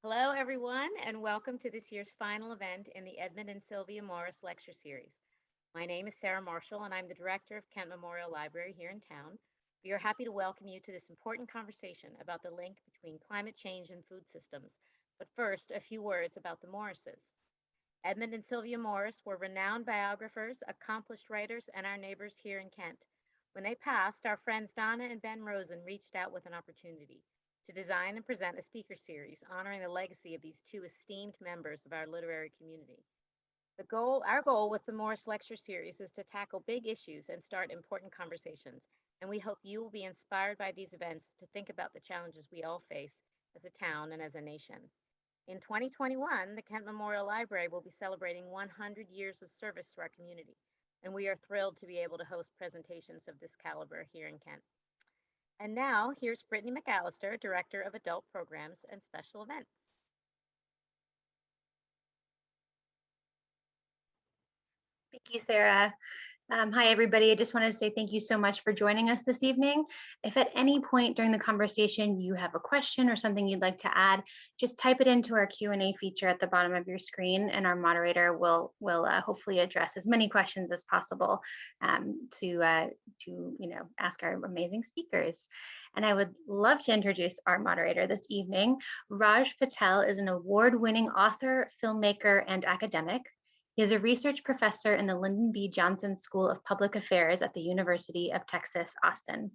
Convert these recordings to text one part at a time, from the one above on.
Hello, everyone, and welcome to this year's final event in the Edmund and Sylvia Morris Lecture Series. My name is Sarah Marshall, and I'm the director of Kent Memorial Library here in town. We are happy to welcome you to this important conversation about the link between climate change and food systems. But first, a few words about the Morrises. Edmund and Sylvia Morris were renowned biographers, accomplished writers, and our neighbors here in Kent. When they passed, our friends Donna and Ben Rosen reached out with an opportunity to design and present a speaker series honoring the legacy of these two esteemed members of our literary community. Our goal with the Morris Lecture Series is to tackle big issues and start important conversations, and we hope you will be inspired by these events to think about the challenges we all face as a town and as a nation. In 2021, the Kent Memorial Library will be celebrating 100 years of service to our community, and we are thrilled to be able to host presentations of this caliber here in Kent. And now, here's Brittany McAllister, Director of Adult Programs and Special Events. Thank you, Sarah. Hi, everybody. I just wanted to say thank you so much for joining us this evening. If at any point during the conversation you have a question or something you'd like to add, just type it into our Q&A feature at the bottom of your screen, and our moderator will hopefully address as many questions as possible to ask our amazing speakers. And I would love to introduce our moderator this evening. Raj Patel is an award-winning author, filmmaker, and academic. He is a research professor in the Lyndon B. Johnson School of Public Affairs at the University of Texas, Austin.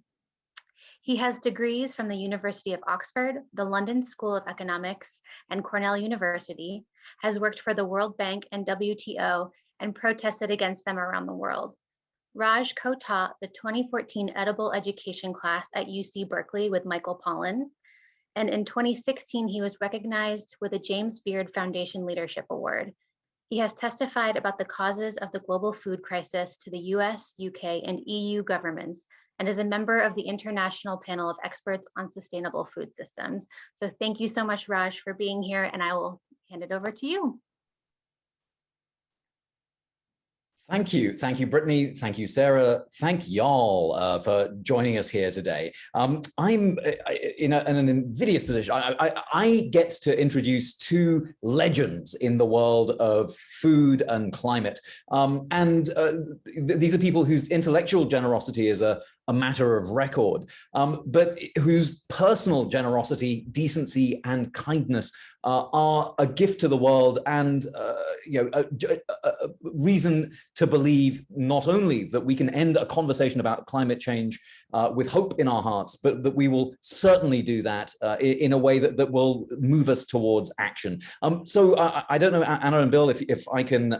He has degrees from the University of Oxford, the London School of Economics, and Cornell University, has worked for the World Bank and WTO, and protested against them around the world. Raj co-taught the 2014 Edible Education class at UC Berkeley with Michael Pollan, and in 2016, he was recognized with a James Beard Foundation Leadership Award. He has testified about the causes of the global food crisis to the US, UK, and EU governments, and is a member of the International Panel of Experts on Sustainable Food Systems. So thank you so much, Raj, for being here, and I will hand it over to you. Thank you, Brittany. Thank you, Sarah. Thank y'all for joining us here today. I'm in an invidious position. I get to introduce two legends in the world of food and climate. These are people whose intellectual generosity is a matter of record, but whose personal generosity, decency, and kindness are a gift to the world, and a reason to believe not only that we can end a conversation about climate change with hope in our hearts, but that we will certainly do that in a way that will move us towards action. So I don't know, Anna and Bill, if I can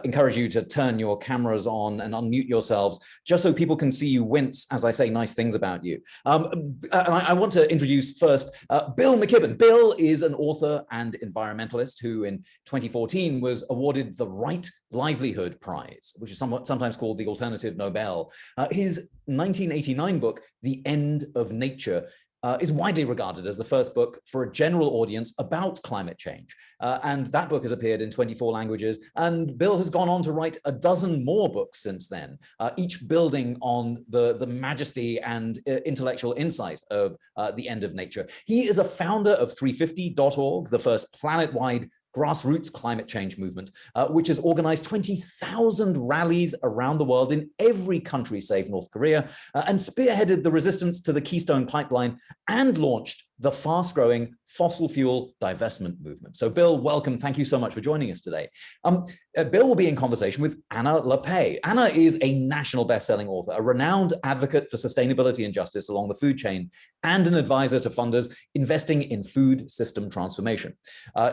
encourage you to turn your cameras on and unmute yourselves, just so people can see you wince as I say nice things about you. And I want to introduce first Bill McKibben. Bill is an author and environmentalist who in 2014 was awarded the Right Livelihood Prize, which is sometimes called the Alternative Nobel. His 1989 book, The End of Nature, is widely regarded as the first book for a general audience about climate change. And that book has appeared in 24 languages. And Bill has gone on to write a dozen more books since then, each building on the majesty and intellectual insight of The End of Nature. He is a founder of 350.org, the first planet-wide grassroots climate change movement, which has organized 20,000 rallies around the world in every country save North Korea, and spearheaded the resistance to the Keystone Pipeline and launched the fast-growing fossil fuel divestment movement. So Bill, welcome. Thank you so much for joining us today. Bill will be in conversation with Anna Lappé. Anna is a national best-selling author, a renowned advocate for sustainability and justice along the food chain, and an advisor to funders investing in food system transformation.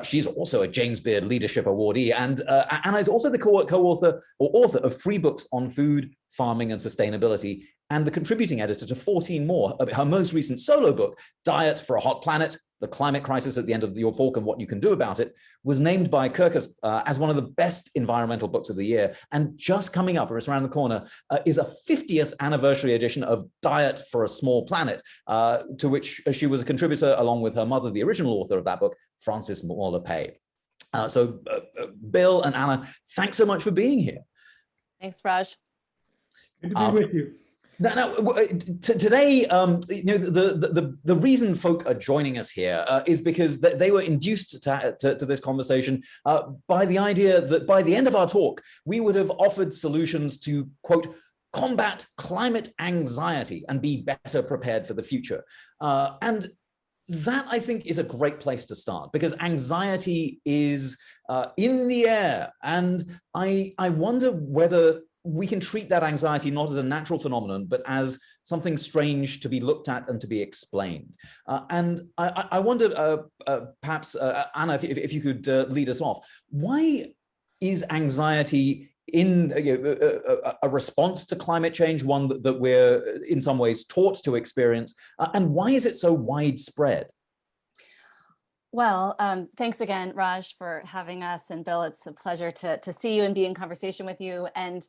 She's also a James Beard Leadership Awardee, and Anna is also the co-author or author of 3 books on food, farming, and sustainability, and the contributing editor to 14 more. Her most recent solo book, Diet for a Hot Planet, The Climate Crisis at the End of Your Fork and What You Can Do About It, was named by Kirkus as one of the best environmental books of the year. And just coming up, or it's around the corner, is a 50th anniversary edition of Diet for a Small Planet, to which she was a contributor along with her mother, the original author of that book, Frances Moore Lappé. So Bill and Anna, thanks so much for being here. Thanks, Raj. Good to be with you. Today, the reason folk are joining us here is because they were induced to this conversation by the idea that by the end of our talk, we would have offered solutions to, quote, combat climate anxiety and be better prepared for the future. And that, I think, is a great place to start, because anxiety is in the air. And I wonder whether we can treat that anxiety not as a natural phenomenon, but as something strange to be looked at and to be explained. And I wonder, perhaps, Anna, if you could lead us off, why is anxiety in a response to climate change, one that we're in some ways taught to experience, and why is it so widespread? Well, thanks again, Raj, for having us, and Bill, it's a pleasure to see you and be in conversation with you. And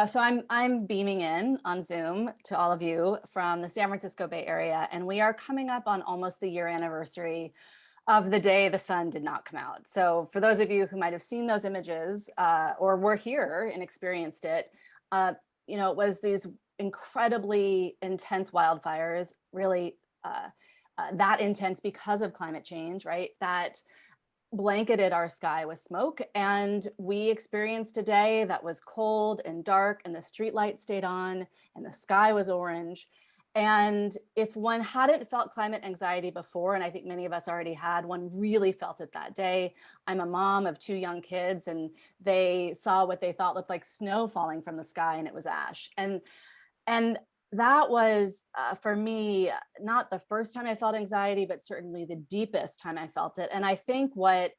so I'm beaming in on Zoom to all of you from the San Francisco Bay Area, and we are coming up on almost the year anniversary of the day the sun did not come out. So for those of you who might have seen those images or were here and experienced it, it was these incredibly intense wildfires, really that intense because of climate change, right? That blanketed our sky with smoke. And we experienced a day that was cold and dark, and the street lights stayed on and the sky was orange. And if one hadn't felt climate anxiety before, and I think many of us already had, one really felt it that day. I'm a mom of 2 young kids, and they saw what they thought looked like snow falling from the sky, and it was ash. And that was, for me, not the first time I felt anxiety, but certainly the deepest time I felt it. And I think what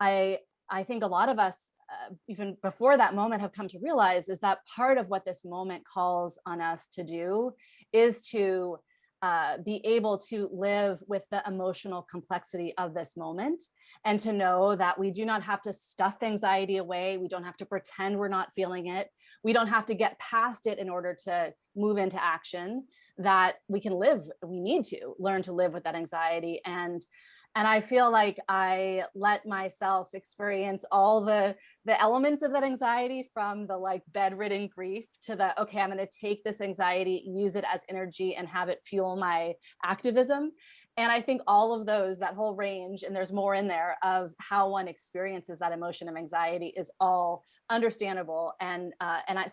I think a lot of us, even before that moment, have come to realize is that part of what this moment calls on us to do is to be able to live with the emotional complexity of this moment, and to know that we do not have to stuff anxiety away. We don't have to pretend we're not feeling it. We don't have to get past it in order to move into action, that we can live, we need to learn to live with that anxiety. And I feel like I let myself experience all the elements of that anxiety, from the like bedridden grief to the, okay, I'm going to take this anxiety, use it as energy, and have it fuel my activism. And I think all of those, that whole range, and there's more in there, of how one experiences that emotion of anxiety is all understandable.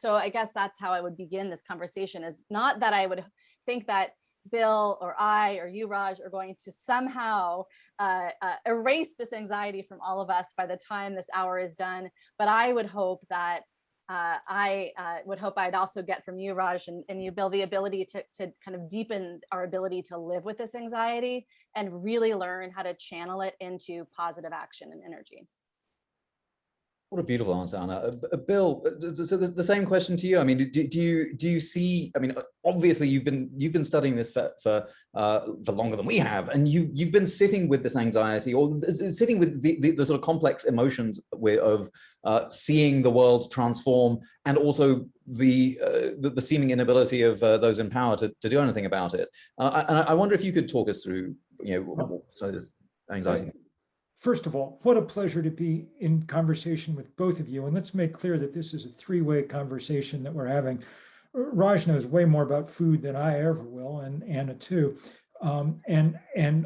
So I guess that's how I would begin this conversation, is not that I would think that Bill or I or you, Raj, are going to somehow erase this anxiety from all of us by the time this hour is done. But I would hope that I'd also get from you, Raj, and you, Bill, the ability to kind of deepen our ability to live with this anxiety and really learn how to channel it into positive action and energy. What a beautiful answer, Anna. Bill, so the same question to you. I mean, do you see? I mean, obviously you've been studying this for longer than we have, and you've been sitting with this anxiety, or sitting with the sort of complex emotions of seeing the world transform, and also the seeming inability of those in power to do anything about it. And I wonder if you could talk us through, so this anxiety. First of all, what a pleasure to be in conversation with both of you. And let's make clear that this is a 3-way conversation that we're having. Raj knows way more about food than I ever will, and Anna too, and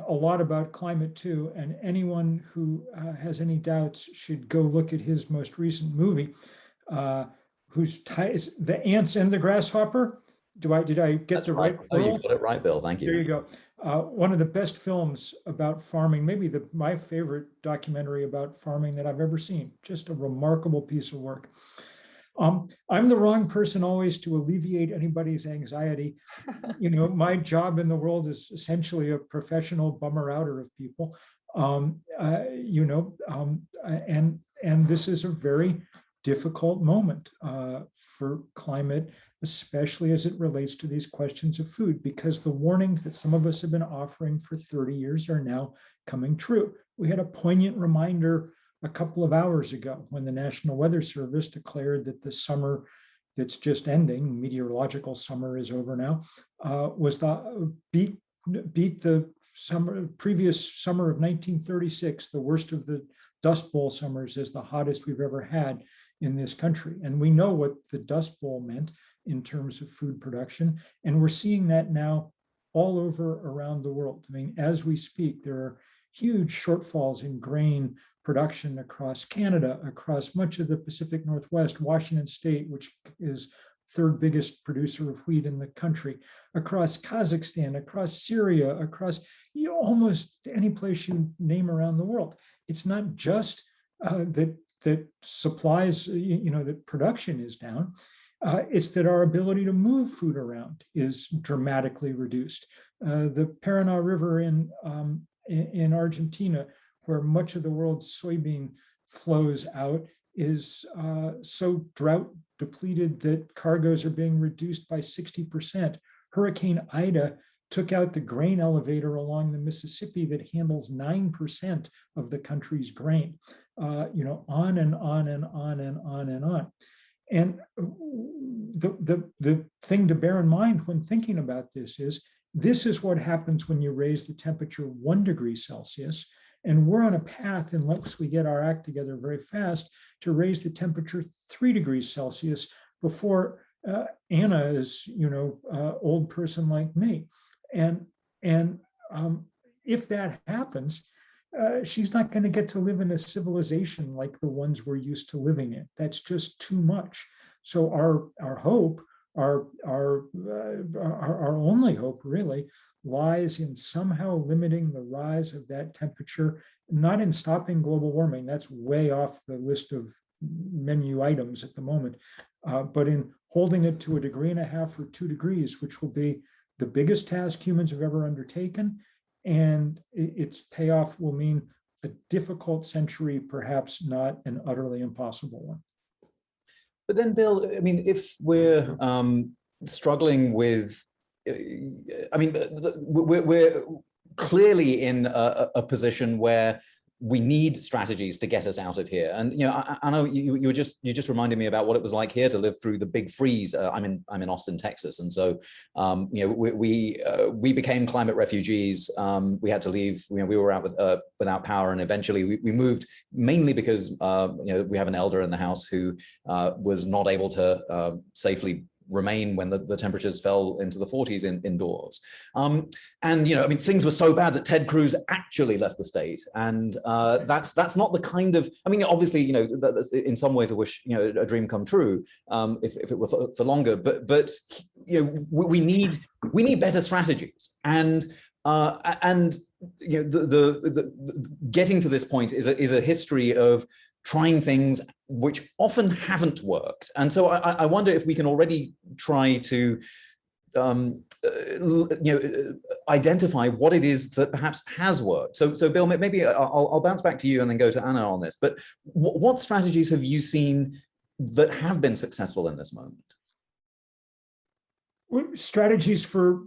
a lot about climate too. And anyone who has any doubts should go look at his most recent movie, whose title is The Ants and the Grasshopper. Did I get the right? Oh, you got it right, Bill. Thank you. There you go. One of the best films about farming, maybe my favorite documentary about farming that I've ever seen. Just a remarkable piece of work. I'm the wrong person always to alleviate anybody's anxiety. My job in the world is essentially a professional bummer outer of people. And this is a very difficult moment for climate, especially as it relates to these questions of food, because the warnings that some of us have been offering for 30 years are now coming true. We had a poignant reminder a couple of hours ago when the National Weather Service declared that the summer that's just ending, meteorological summer is over now, was beat the previous summer of 1936, the worst of the Dust Bowl summers as the hottest we've ever had in this country. And we know what the Dust Bowl meant in terms of food production. And we're seeing that now all over around the world. I mean, as we speak, there are huge shortfalls in grain production across Canada, across much of the Pacific Northwest, Washington State, which is third biggest producer of wheat in the country, across Kazakhstan, across Syria, across almost any place you name around the world. It's not just that supplies, that production is down. It's that our ability to move food around is dramatically reduced. The Paraná River in Argentina, where much of the world's soybean flows out, is so drought depleted that cargoes are being reduced by 60%. Hurricane Ida took out the grain elevator along the Mississippi that handles 9% of the country's grain. On and on and on and on and on. And the thing to bear in mind when thinking about this is what happens when you raise the temperature 1 degree Celsius. And we're on a path, unless we get our act together very fast, to raise the temperature 3 degrees Celsius before Anna is, old person like me. And if that happens, she's not going to get to live in a civilization like the ones we're used to living in. That's just too much. So our hope, our only hope really, lies in somehow limiting the rise of that temperature, not in stopping global warming. That's way off the list of menu items at the moment, but in holding it to 1.5 degrees or 2 degrees, which will be the biggest task humans have ever undertaken. And its payoff will mean a difficult century, perhaps not an utterly impossible one. But then, Bill, I mean, if we're struggling with, we're clearly in a position where we need strategies to get us out of here. And I know you just reminded me about what it was like here to live through the big freeze. I'm in Austin, Texas, and so we became climate refugees. We had to leave. We were out without power, and eventually we moved, mainly because we have an elder in the house who was not able to safely remain when the temperatures fell into the 40s indoors. And things were so bad that Ted Cruz actually left the state. And that's not the kind of, obviously, in some ways I wish, a dream come true, if it were for longer, but we need better strategies. And the getting to this point is a history of trying things which often haven't worked. And so I wonder if we can already try to identify what it is that perhaps has worked. So Bill, maybe I'll bounce back to you and then go to Anna on this, but what strategies have you seen that have been successful in this moment? Strategies for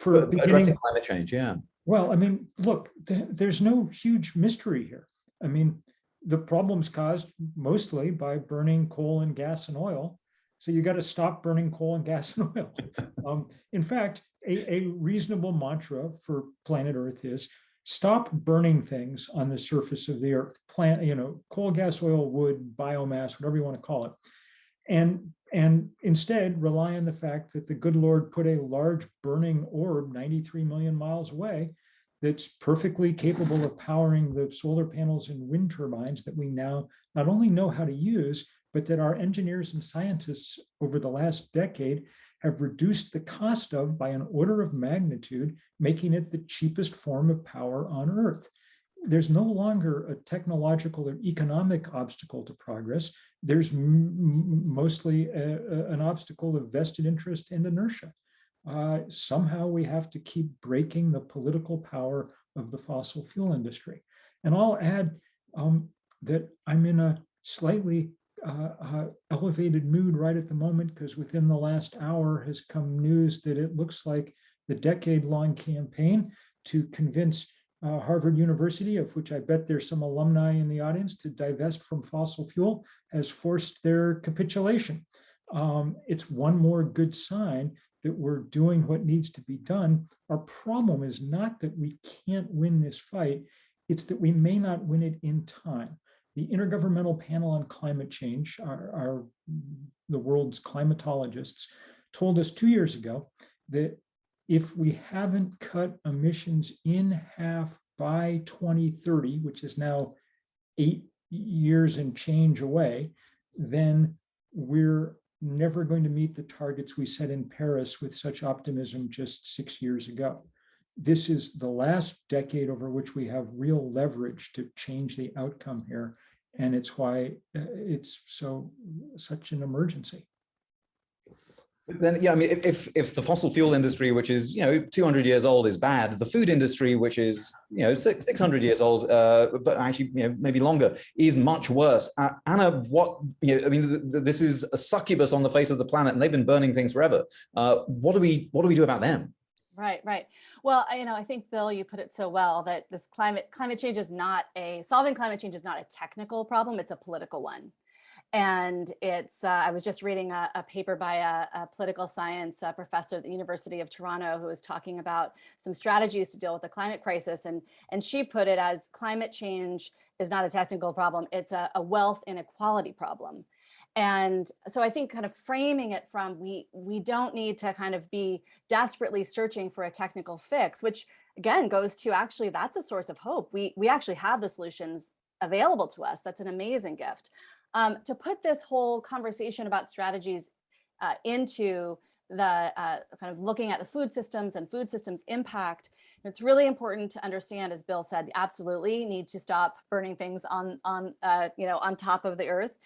addressing climate change, yeah. Well, look, there's no huge mystery here. The problem's caused mostly by burning coal and gas and oil. So you got to stop burning coal and gas and oil. In fact, a reasonable mantra for planet Earth is stop burning things on the surface of the Earth. Coal, gas, oil, wood, biomass, whatever you want to call it. And instead rely on the fact that the good Lord put a large burning orb 93 million miles away that's perfectly capable of powering the solar panels and wind turbines that we now not only know how to use, but that our engineers and scientists over the last decade have reduced the cost of by an order of magnitude, making it the cheapest form of power on Earth. There's no longer a technological or economic obstacle to progress. There's mostly an obstacle of vested interest and inertia. Somehow we have to keep breaking the political power of the fossil fuel industry. And I'll add that I'm in a slightly elevated mood right at the moment, because within the last hour has come news that it looks like the decade-long campaign to convince Harvard University, of which I bet there's some alumni in the audience, to divest from fossil fuel has forced their capitulation. It's one more good sign that we're doing what needs to be done. Our problem is not that we can't win this fight, it's that we may not win it in time. the Intergovernmental Panel on Climate Change, the world's climatologists, told us 2 years ago that if we haven't cut emissions in half by 2030, which is now 8 years and change away, then we're never going to meet the targets we set in Paris with such optimism just 6 years ago. This is the last decade over which we have real leverage to change the outcome here. And it's why it's such an emergency. Then, yeah, I mean, if the fossil fuel industry, which is 200 years old, is bad, the food industry, which is 600 years old, but actually maybe longer, is much worse. Anna, this is a succubus on the face of the planet, and they've been burning things forever. What do we do about them? Right. Well, I think, Bill, you put it so well that this climate change is solving climate change is not a technical problem; it's a political one. And it's, I was just reading a paper by a political science professor at the University of Toronto who was talking about some strategies to deal with the climate crisis. And she put it as climate change is not a technical problem, it's a wealth inequality problem. And so I think kind of framing it from we don't need to kind of be desperately searching for a technical fix, which again goes to actually that's a source of hope. We actually have the solutions available to us. That's an amazing gift. To put this whole conversation about strategies into the kind of looking at the food systems and food systems impact, it's really important to understand, as Bill said, absolutely need to stop burning things on top of the earth.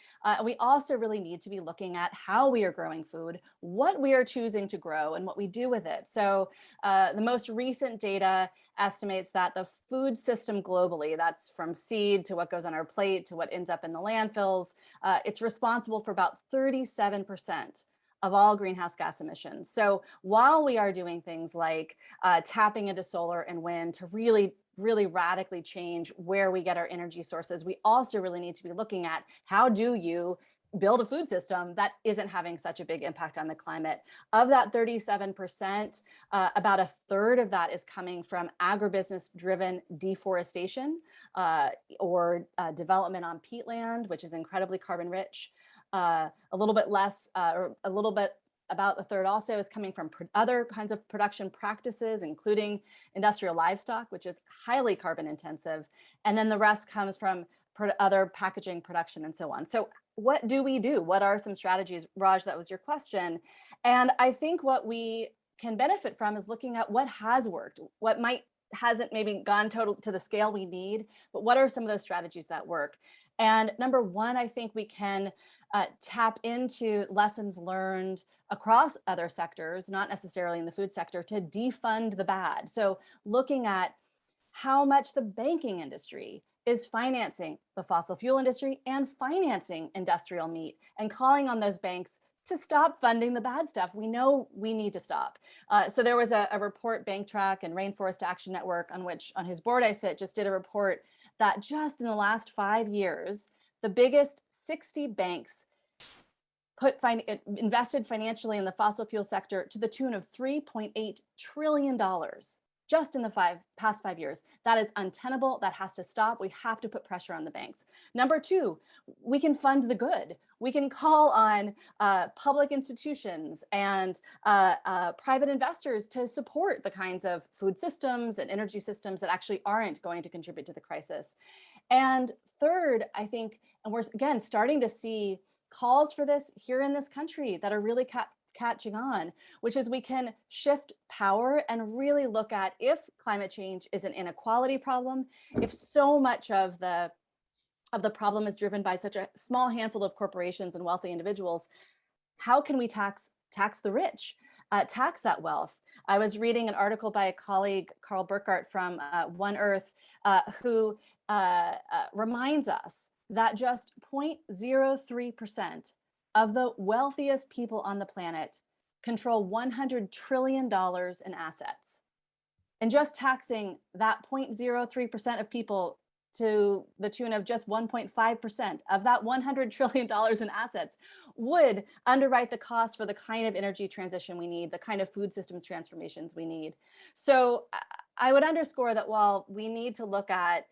We also really need to be looking at how we are growing food, what we are choosing to grow, and what we do with it. So the most recent data estimates that the food system globally, that's from seed to what goes on our plate to what ends up in the landfills, it's responsible for about 37% of all greenhouse gas emissions. So while we are doing things like tapping into solar and wind to really radically change where we get our energy sources, we also really need to be looking at how do you build a food system that isn't having such a big impact on the climate. Of that 37%, about a third of that is coming from agribusiness-driven deforestation or development on peatland, which is incredibly carbon rich. A little bit less, or a little bit about a third also is coming from other kinds of production practices, including industrial livestock, which is highly carbon intensive. And then the rest comes from other packaging production and so on. So what do we do? What are some strategies? Raj, that was your question. And I think what we can benefit from is looking at what has worked, what hasn't maybe gone to the scale we need, but what are some of those strategies that work? And number one, I think we can tap into lessons learned across other sectors, not necessarily in the food sector, to defund the bad. So looking at how much the banking industry is financing the fossil fuel industry and financing industrial meat, and calling on those banks to stop funding the bad stuff. We know we need to stop. So there was a report, Bank Track and Rainforest Action Network, on whose board I sit, just did a report that just in the last 5 years, the biggest 60 banks invested financially in the fossil fuel sector to the tune of $3.8 trillion just in the past 5 years. That is untenable. That has to stop. We have to put pressure on the banks. Number two, we can fund the good. We can call on public institutions and private investors to support the kinds of food systems and energy systems that actually aren't going to contribute to the crisis. And third, I think, and we're again starting to see calls for this here in this country that are really catching on, which is we can shift power and really look at, if climate change is an inequality problem, if so much of the problem is driven by such a small handful of corporations and wealthy individuals, how can we tax the rich, tax that wealth? I was reading an article by a colleague, Carl Burkhardt from One Earth, who reminds us that just 0.03% of the wealthiest people on the planet control $100 trillion in assets. And just taxing that 0.03% of people to the tune of just 1.5% of that $100 trillion in assets would underwrite the cost for the kind of energy transition we need, the kind of food systems transformations we need. So I would underscore that while we need to look at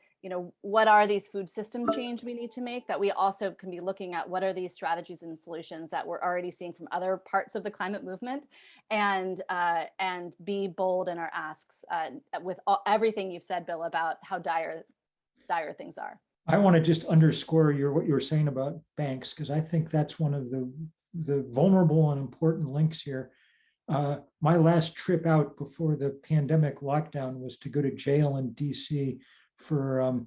what are these food systems change we need to make, that we also can be looking at what are these strategies and solutions that we're already seeing from other parts of the climate movement, and be bold in our asks with everything you've said, Bill, about how dire things are. I want to just underscore what you were saying about banks, because I think that's one of the vulnerable and important links here. My last trip out before the pandemic lockdown was to go to jail in DC for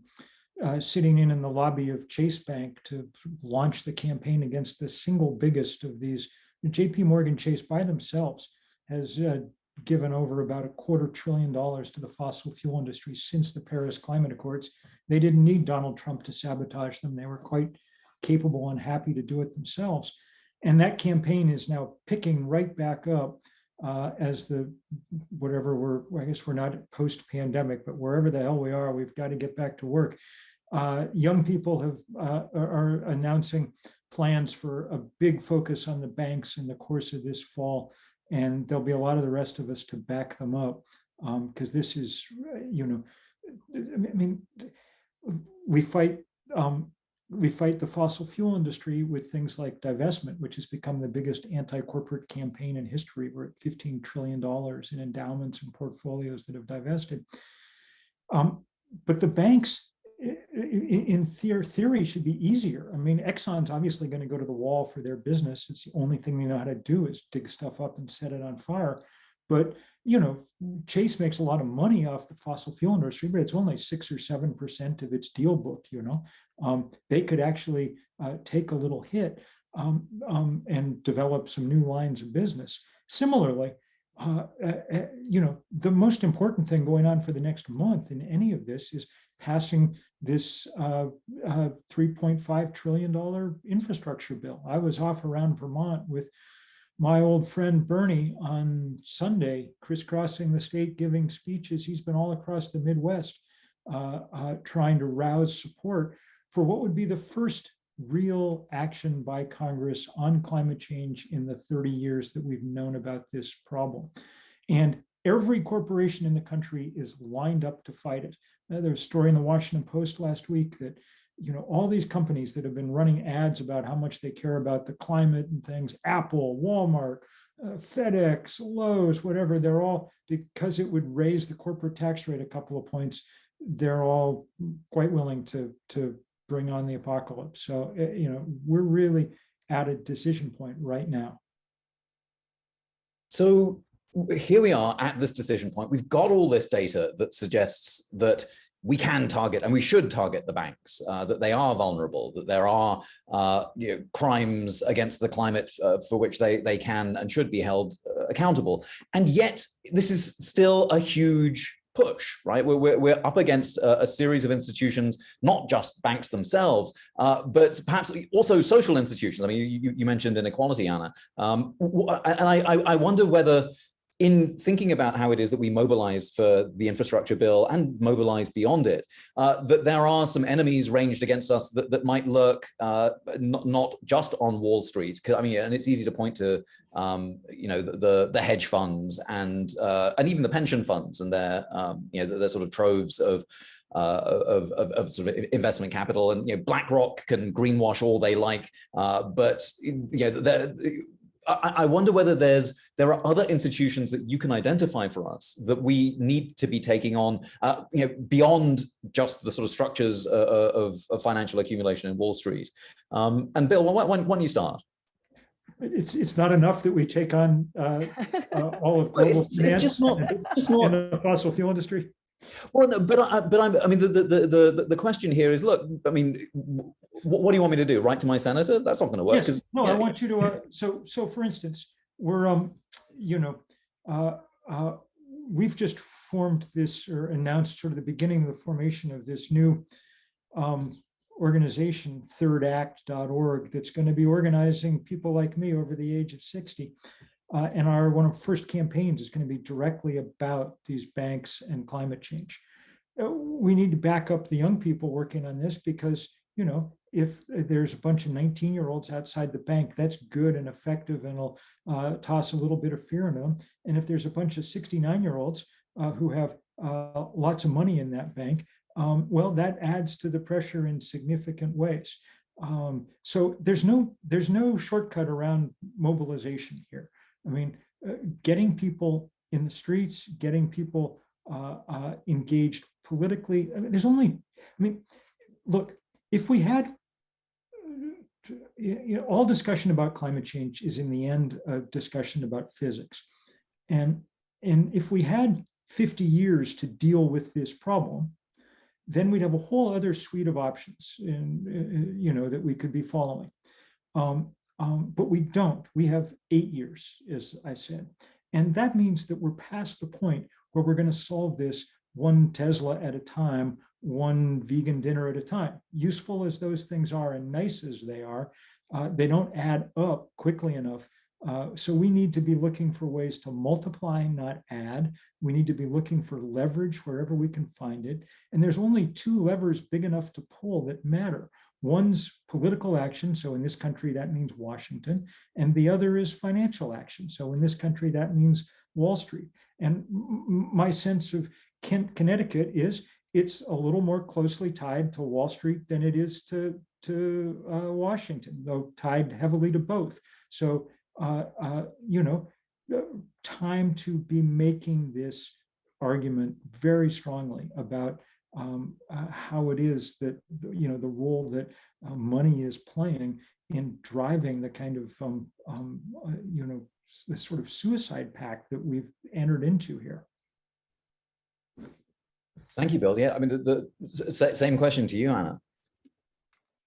sitting in the lobby of Chase Bank to launch the campaign against the single biggest of these. JP Morgan Chase by themselves has given over about $250 billion to the fossil fuel industry since the Paris Climate Accords. They didn't need Donald Trump to sabotage them. They were quite capable and happy to do it themselves. And that campaign is now picking right back up as I guess we're not post-pandemic, but wherever the hell we are, we've got to get back to work. Young people are announcing plans for a big focus on the banks in the course of this fall. And there'll be a lot of the rest of us to back them up, because this is, we fight the fossil fuel industry with things like divestment, which has become the biggest anti-corporate campaign in history. We're at $15 trillion in endowments and portfolios that have divested. But the banks, in theory, should be easier. I mean, Exxon's obviously going to go to the wall for their business. It's the only thing they know how to do is dig stuff up and set it on fire. But, Chase makes a lot of money off the fossil fuel industry, but it's only 6 or 7% of its deal book, They could actually take a little hit and develop some new lines of business. Similarly, the most important thing going on for the next month in any of this is passing this $3.5 trillion infrastructure bill. I was off around Vermont with my old friend Bernie on Sunday, crisscrossing the state, giving speeches. He's been all across the Midwest trying to rouse support for what would be the first real action by Congress on climate change in the 30 years that we've known about this problem. And every corporation in the country is lined up to fight it. There's a story in the Washington Post last week that all these companies that have been running ads about how much they care about the climate and things, Apple, Walmart, FedEx, Lowe's, whatever, they're all, because it would raise the corporate tax rate a couple of points, they're all quite willing to bring on the apocalypse. So, we're really at a decision point right now. So here we are at this decision point. We've got all this data that suggests that we can target and we should target the banks, that they are vulnerable, that there are crimes against the climate for which they can and should be held accountable. And yet this is still a huge push, right? We're up against a series of institutions, not just banks themselves, but perhaps also social institutions. I mean, you mentioned inequality, Anna. And I wonder whether, in thinking about how it is that we mobilize for the infrastructure bill and mobilize beyond it, that there are some enemies ranged against us that might lurk not just on Wall Street. I mean, and it's easy to point to the hedge funds and even the pension funds and their their sort of troves of sort of investment capital. And BlackRock can greenwash all they like, but I wonder whether there are other institutions that you can identify for us that we need to be taking on, beyond just the sort of structures of financial accumulation in Wall Street. And Bill, why don't you start? It's not enough that we take on all of global finance. It's just not in the fossil fuel industry. Well, no, I mean, the question here is, look, I mean, what do you want me to do? Write to my senator? That's not going to work. Yes. No, I want you to. So for instance, we're we've just formed this, or announced sort of the beginning of the formation of this new organization, thirdact.org, that's going to be organizing people like me over the age of 60. And one of our first campaigns is going to be directly about these banks and climate change. We need to back up the young people working on this, because, if there's a bunch of 19-year-olds outside the bank, that's good and effective, and it'll toss a little bit of fear into them. And if there's a bunch of 69-year-olds who have lots of money in that bank, well, that adds to the pressure in significant ways. So there's no shortcut around mobilization here. I mean, getting people in the streets, getting people engaged politically. I mean, look, if we had, all discussion about climate change is in the end a discussion about physics. And if we had 50 years to deal with this problem, then we'd have a whole other suite of options that we could be following. But we don't. We have 8 years, as I said. And that means that we're past the point where we're going to solve this one Tesla at a time, one vegan dinner at a time. Useful as those things are and nice as they are, they don't add up quickly enough. So we need to be looking for ways to multiply, not add. We need to be looking for leverage wherever we can find it. And there's only 2 levers big enough to pull that matter. One's political action. So in this country, that means Washington. And the other is financial action. So in this country, that means Wall Street. And my sense of Connecticut is it's a little more closely tied to Wall Street than it is to Washington, though tied heavily to both. So time to be making this argument very strongly about how it is that the role that money is playing in driving the kind of this sort of suicide pact that we've entered into here. Thank you, Bill. Yeah, I mean, the same question to you, Anna.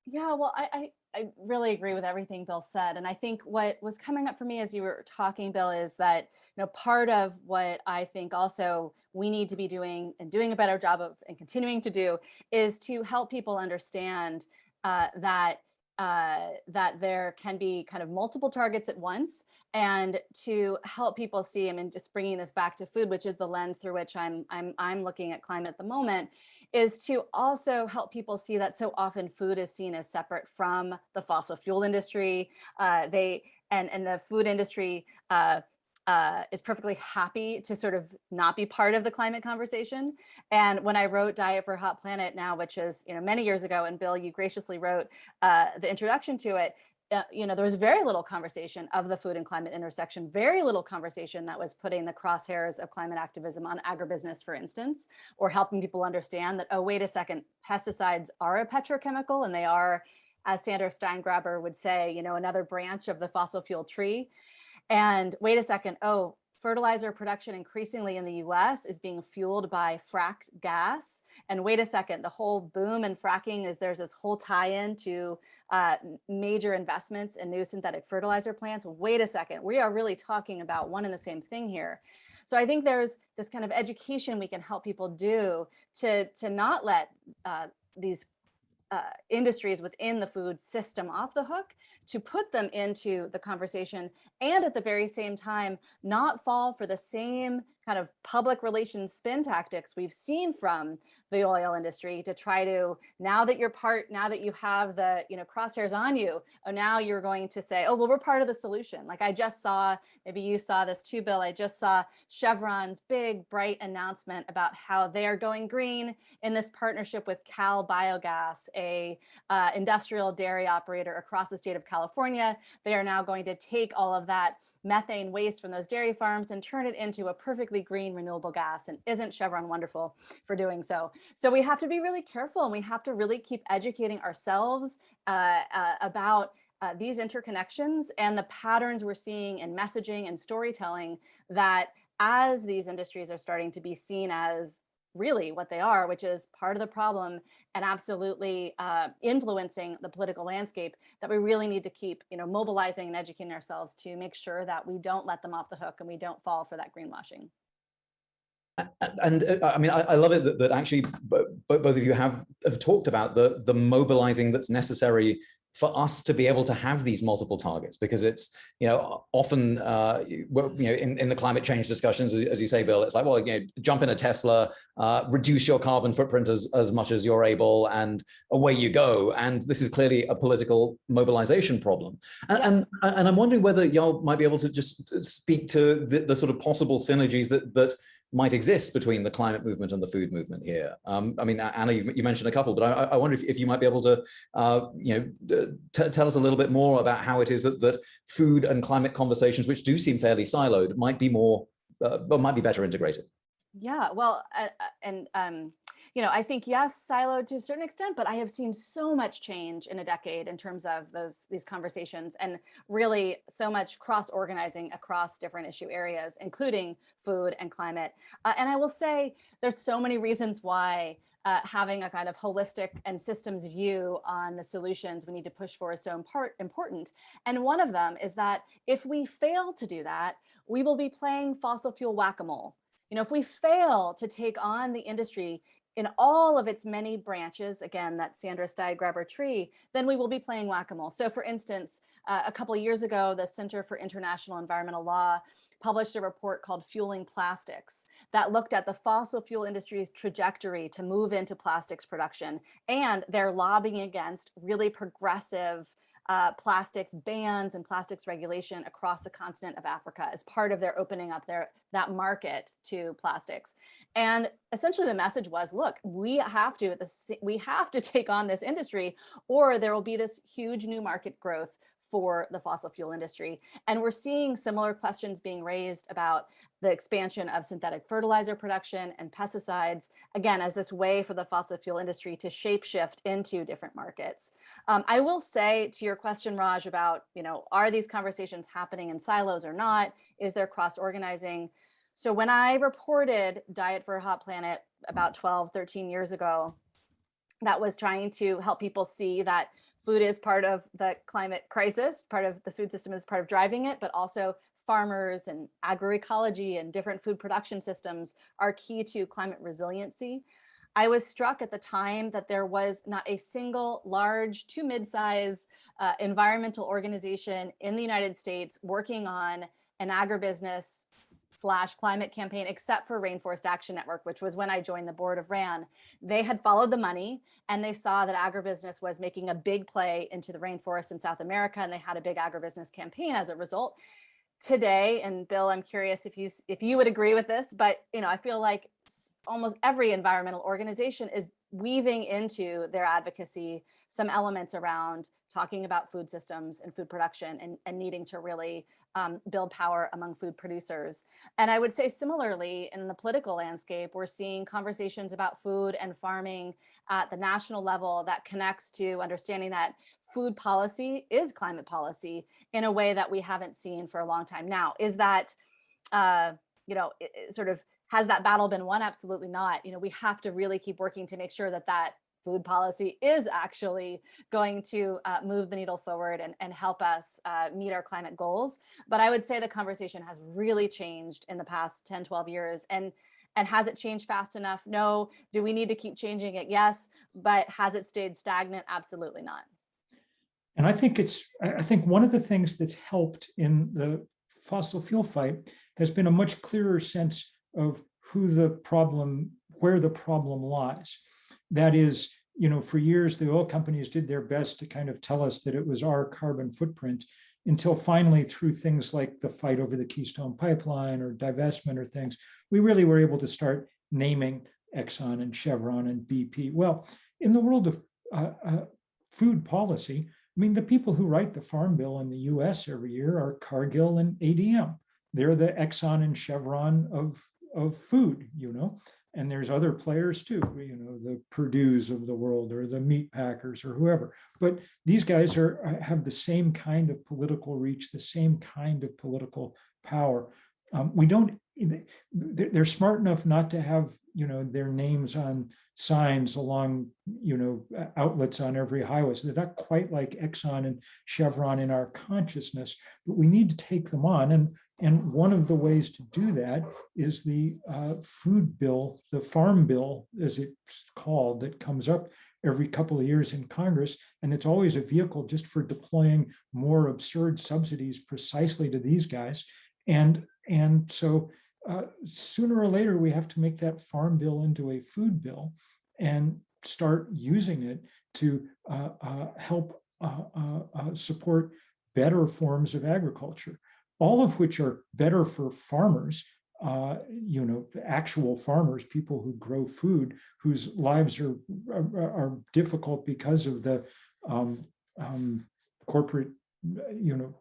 Yeah, well, I really agree with everything Bill said. And I think what was coming up for me as you were talking, Bill, is that, part of what I think also we need to be doing and doing a better job of and continuing to do is to help people understand that there can be kind of multiple targets at once, and to help people see, I mean, just bringing this back to food, which is the lens through which I'm looking at climate at the moment, is to also help people see that so often food is seen as separate from the fossil fuel industry. And the food industry is perfectly happy to sort of not be part of the climate conversation. And when I wrote Diet for a Hot Planet now, which is many years ago, and Bill, you graciously wrote the introduction to it, there was very little conversation of the food and climate intersection, very little conversation that was putting the crosshairs of climate activism on agribusiness, for instance, or helping people understand that, oh, wait a second, pesticides are a petrochemical, and they are, as Sandra Steingraber would say, another branch of the fossil fuel tree. And wait a second, oh, fertilizer production increasingly in the US is being fueled by fracked gas. And wait a second, the whole boom in fracking is there's this whole tie-in to major investments in new synthetic fertilizer plants. Wait a second, we are really talking about one and the same thing here. So I think there's this kind of education we can help people do to not let these industries within the food system off the hook, to put them into the conversation, and at the very same time not fall for the same kind of public relations spin tactics we've seen from the oil industry to try to, now that you have the crosshairs on you, now you're going to say, oh, well, we're part of the solution. Like I just saw, maybe you saw this too, Bill, I just saw Chevron's big bright announcement about how they are going green in this partnership with Cal Biogas, a industrial dairy operator across the state of California. They are now going to take all of that methane waste from those dairy farms and turn it into a perfectly green renewable gas. And isn't Chevron wonderful for doing so? So we have to be really careful, and we have to really keep educating ourselves about these interconnections and the patterns we're seeing in messaging and storytelling, that as these industries are starting to be seen as really what they are, which is part of the problem and absolutely influencing the political landscape, that we really need to keep mobilizing and educating ourselves to make sure that we don't let them off the hook and we don't fall for that greenwashing. And I mean, I love it that actually both of you have talked about the mobilizing that's necessary for us to be able to have these multiple targets, because it's often in the climate change discussions, as you say, Bill, it's like, well, jump in a Tesla, reduce your carbon footprint as much as you're able, and away you go. And this is clearly a political mobilization problem. And I'm wondering whether y'all might be able to just speak to the sort of possible synergies that might exist between the climate movement and the food movement here. I mean, Anna, you mentioned a couple, but I wonder if you might be able to, tell us a little bit more about how it is that food and climate conversations, which do seem fairly siloed, might be more, but might be better integrated. Yeah, well, I think, yes, siloed to a certain extent, but I have seen so much change in a decade in terms of these conversations, and really so much cross-organizing across different issue areas, including food and climate. And I will say there's so many reasons why having a kind of holistic and systems view on the solutions we need to push for is so important. And one of them is that if we fail to do that, we will be playing fossil fuel whack-a-mole. If we fail to take on the industry in all of its many branches, again, that Sandra Steig grabber tree, then we will be playing whack-a-mole. So for instance, a couple of years ago, the Center for International Environmental Law published a report called Fueling Plastics that looked at the fossil fuel industry's trajectory to move into plastics production. And they're lobbying against really progressive plastics bans and plastics regulation across the continent of Africa as part of their opening up that market to plastics. And essentially the message was, look, we have to take on this industry, or there will be this huge new market growth for the fossil fuel industry. And we're seeing similar questions being raised about the expansion of synthetic fertilizer production and pesticides, again, as this way for the fossil fuel industry to shapeshift into different markets. I will say to your question, Raj, about, are these conversations happening in silos or not? Is there cross-organizing? So when I reported Diet for a Hot Planet about 12, 13 years ago, that was trying to help people see that food is part of the climate crisis, part of the food system is part of driving it, but also farmers and agroecology and different food production systems are key to climate resiliency. I was struck at the time that there was not a single large to mid-size environmental organization in the United States working on an agribusiness / climate campaign, except for Rainforest Action Network, which was when I joined the board of RAN. They had followed the money and they saw that agribusiness was making a big play into the rainforest in South America, and they had a big agribusiness campaign as a result. Today, and Bill, I'm curious if you would agree with this, but I feel like almost every environmental organization is weaving into their advocacy some elements around talking about food systems and food production and needing to really build power among food producers. And I would say similarly in the political landscape, we're seeing conversations about food and farming at the national level that connects to understanding that food policy is climate policy in a way that we haven't seen for a long time now. Is that, sort of, has that battle been won? Absolutely not. We have to really keep working to make sure that food policy is actually going to move the needle forward and help us meet our climate goals. But I would say the conversation has really changed in the past 10, 12 years. And has it changed fast enough? No. Do we need to keep changing it? Yes. But has it stayed stagnant? Absolutely not. And I think one of the things that's helped in the fossil fuel fight has been a much clearer sense of where the problem lies. That is, for years, the oil companies did their best to kind of tell us that it was our carbon footprint, until finally, through things like the fight over the Keystone Pipeline or divestment or things, we really were able to start naming Exxon and Chevron and BP. Well, in the world of food policy, the people who write the Farm Bill in the US every year are Cargill and ADM. They're the Exxon and Chevron of food, and there's other players too, the Purdue's of the world or the meat packers or whoever. But these guys have the same kind of political reach, the same kind of political power. They're smart enough not to have, their names on signs along, outlets on every highway. So they're not quite like Exxon and Chevron in our consciousness, but we need to take them on. And one of the ways to do that is the food bill, the farm bill, as it's called, that comes up every couple of years in Congress. And it's always a vehicle just for deploying more absurd subsidies precisely to these guys. And so sooner or later, we have to make that farm bill into a food bill and start using it to help support better forms of agriculture, all of which are better for farmers, actual farmers, people who grow food, whose lives are difficult because of the corporate,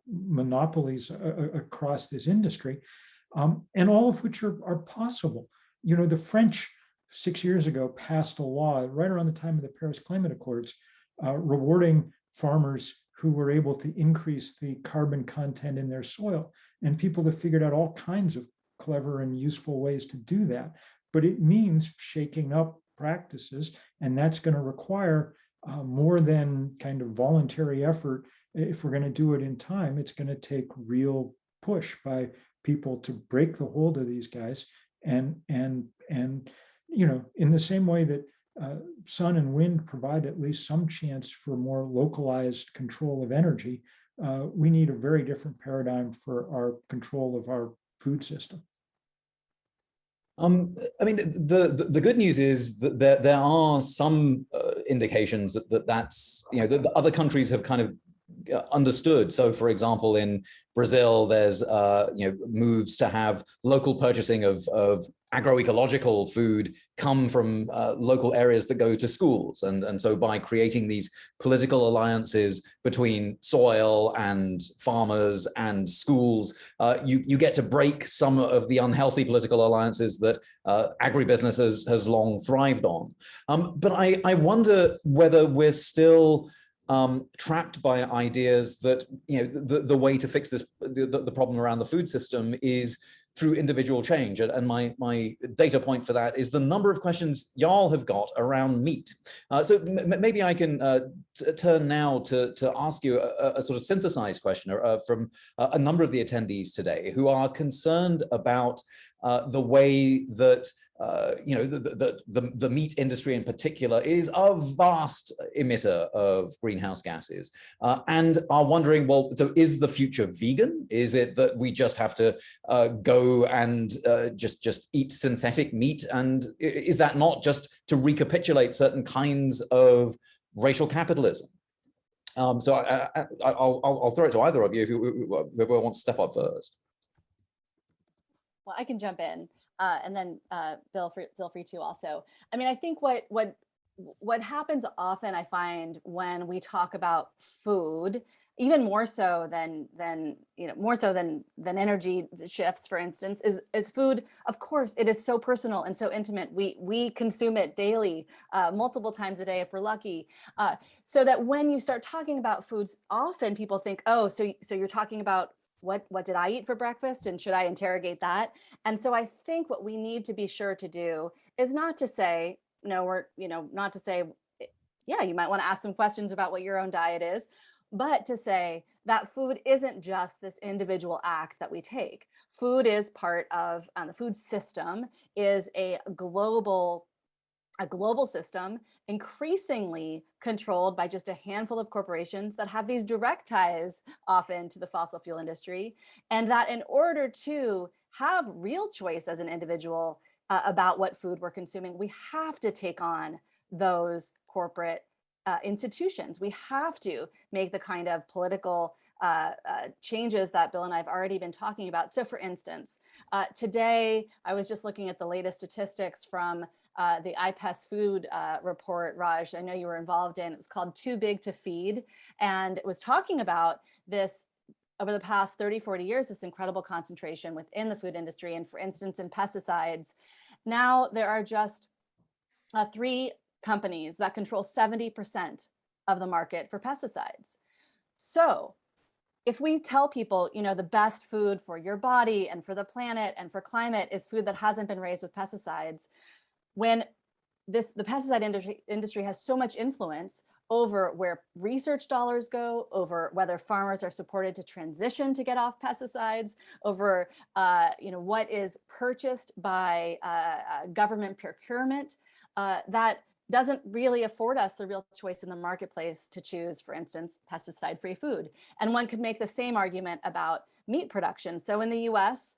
monopolies across this industry, and all of which are possible. The French 6 years ago passed a law right around the time of the Paris Climate Accords, rewarding farmers who were able to increase the carbon content in their soil. And people have figured out all kinds of clever and useful ways to do that. But it means shaking up practices, and that's going to require more than kind of voluntary effort. If we're going to do it in time, it's going to take real push by people to break the hold of these guys. And in the same way that sun and wind provide at least some chance for more localized control of energy, we need a very different paradigm for our control of our food system. I mean, the good news is that there are some indications that's, that other countries have kind of understood. So, for example, in Brazil, there's moves to have local purchasing of agroecological food come from local areas that go to schools, and so by creating these political alliances between soil and farmers and schools, you get to break some of the unhealthy political alliances that agribusiness has long thrived on. But I wonder whether we're still trapped by ideas that the way to fix this the problem around the food system is through individual change. And my data point for that is the number of questions y'all have got around meat. So maybe I can turn now to ask you a sort of synthesized question from a number of the attendees today who are concerned about the way that the meat industry in particular is a vast emitter of greenhouse gases, and are wondering, well, so is the future vegan? Is it that we just have to go and just eat synthetic meat? And is that not just to recapitulate certain kinds of racial capitalism? So I'll throw it to either of you, whoever wants to step up first. Well, I can jump in. And then Bill, feel free to also. I mean, I think what happens often, I find, when we talk about food, even more so than energy shifts, for instance, is food. Of course, it is so personal and so intimate. We consume it daily, multiple times a day if we're lucky. So that when you start talking about foods, often people think, oh, so you're talking about what did I eat for breakfast, and should I interrogate that? And so I think what we need to be sure to do is not to say, not to say, yeah, you might want to ask some questions about what your own diet is, but to say that food isn't just this individual act that we take. Food is part of, the food system is a global system, increasingly controlled by just a handful of corporations that have these direct ties often to the fossil fuel industry. And that in order to have real choice as an individual about what food we're consuming, we have to take on those corporate institutions. We have to make the kind of political changes that Bill and I have already been talking about. So for instance, today, I was just looking at the latest statistics from the IPES food report, Raj, I know you were involved in. It was called Too Big to Feed. And it was talking about this, over the past 30, 40 years, this incredible concentration within the food industry. And for instance, in pesticides, now there are just 3 companies that control 70% of the market for pesticides. So if we tell people, the best food for your body and for the planet and for climate is food that hasn't been raised with pesticides, when the pesticide industry has so much influence over where research dollars go, over whether farmers are supported to transition to get off pesticides, over what is purchased by government procurement, that doesn't really afford us the real choice in the marketplace to choose, for instance, pesticide-free food. And one could make the same argument about meat production. So in the US,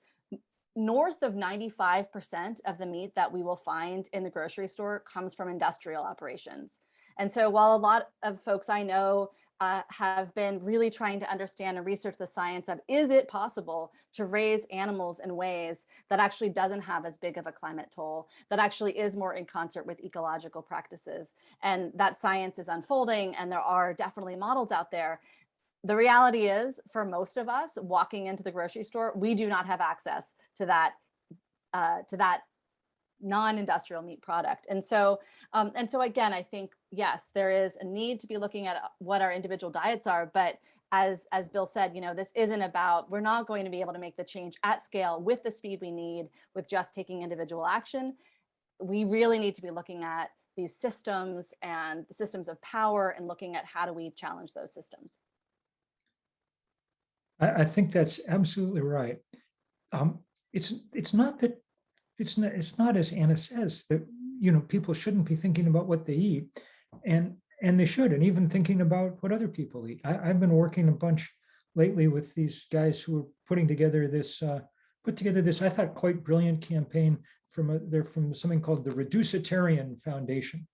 north of 95% of the meat that we will find in the grocery store comes from industrial operations. And so while a lot of folks I know have been really trying to understand and research the science of, is it possible to raise animals in ways that actually doesn't have as big of a climate toll, that actually is more in concert with ecological practices? And that science is unfolding, and there are definitely models out there. The reality is, for most of us walking into the grocery store, we do not have access to that non-industrial meat product. And so again, I think, yes, there is a need to be looking at what our individual diets are, but as Bill said, this isn't about, we're not going to be able to make the change at scale with the speed we need with just taking individual action. We really need to be looking at these systems and the systems of power and looking at how do we challenge those systems. I think that's absolutely right. It's not that it's not as Anna says that people shouldn't be thinking about what they eat, and they should, and even thinking about what other people eat. I've been working a bunch lately with these guys who are putting together this I thought quite brilliant campaign they're from something called the Reducitarian Foundation.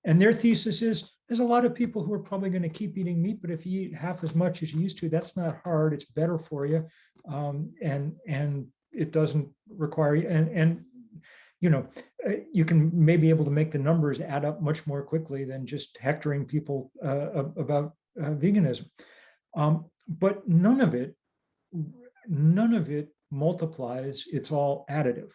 And their thesis is there's a lot of people who are probably going to keep eating meat, but if you eat half as much as you used to, that's not hard. It's better for you, and it doesn't require you. And you can maybe able to make the numbers add up much more quickly than just hectoring people about veganism. But none of it multiplies. It's all additive,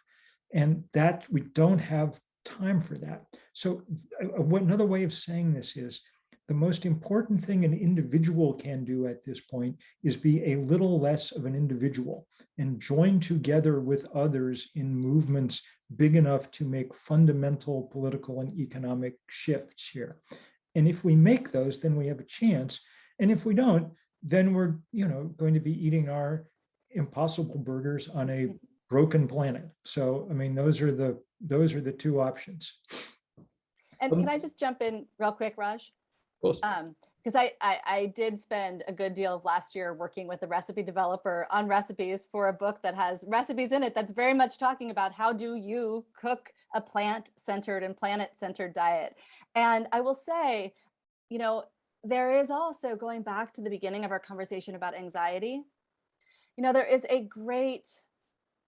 and that we don't have time for that. So another way of saying this is the most important thing an individual can do at this point is be a little less of an individual and join together with others in movements big enough to make fundamental political and economic shifts here. And if we make those, then we have a chance. And if we don't, then we're going to be eating our impossible burgers on a broken planet. So I mean, those are the two options. And can I just jump in real quick, Raj? Of course. Because I did spend a good deal of last year working with a recipe developer on recipes for a book that has recipes in it that's very much talking about how do you cook a plant-centered and planet-centered diet. And I will say, there is also, going back to the beginning of our conversation about anxiety, there is a great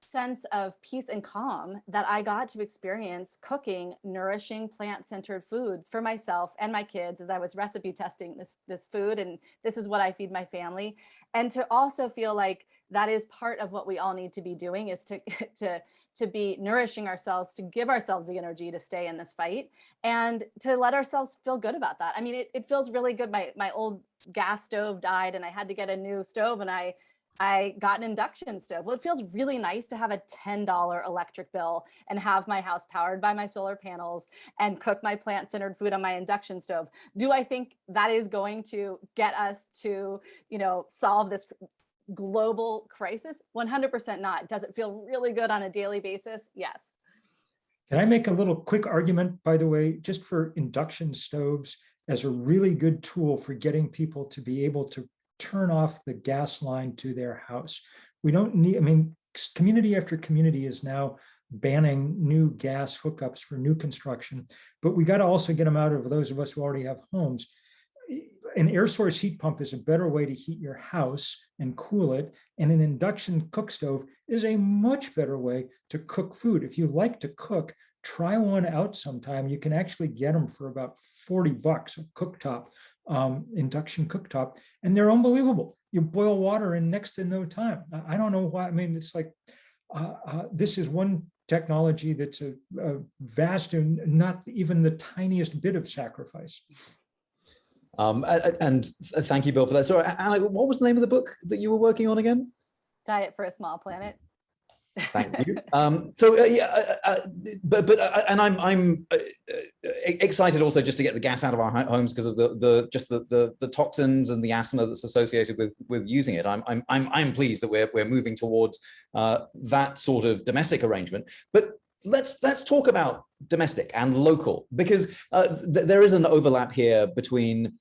sense of peace and calm that I got to experience cooking nourishing plant-centered foods for myself and my kids as I was recipe testing this food, and this is what I feed my family. And to also feel like that is part of what we all need to be doing, is to be nourishing ourselves, to give ourselves the energy to stay in this fight and to let ourselves feel good about that. I mean, it feels really good. My old gas stove died and I had to get a new stove, and I got an induction stove. Well, it feels really nice to have a $10 electric bill and have my house powered by my solar panels and cook my plant-centered food on my induction stove. Do I think that is going to get us to, solve this global crisis? 100% not. Does it feel really good on a daily basis? Yes. Can I make a little quick argument, by the way, just for induction stoves as a really good tool for getting people to be able to turn off the gas line to their house? We don't need, community after community is now banning new gas hookups for new construction, but we got to also get them out of those of us who already have homes. An air source heat pump is a better way to heat your house and cool it, and an induction cook stove is a much better way to cook food. If you like to cook, try one out sometime. You can actually get them for about $40, a cooktop, induction cooktop, and they're unbelievable. You boil water in next to no time. I don't know why. It's like this is one technology that's a vast and not even the tiniest bit of sacrifice. And thank you, Bill, for that. So, Anna, what was the name of the book that you were working on again? Diet for a Small Planet. Thank you. I'm excited also just to get the gas out of our homes because of the toxins and the asthma that's associated with using it. I'm pleased that we're moving towards that sort of domestic arrangement. But let's talk about domestic and local, because there is an overlap here between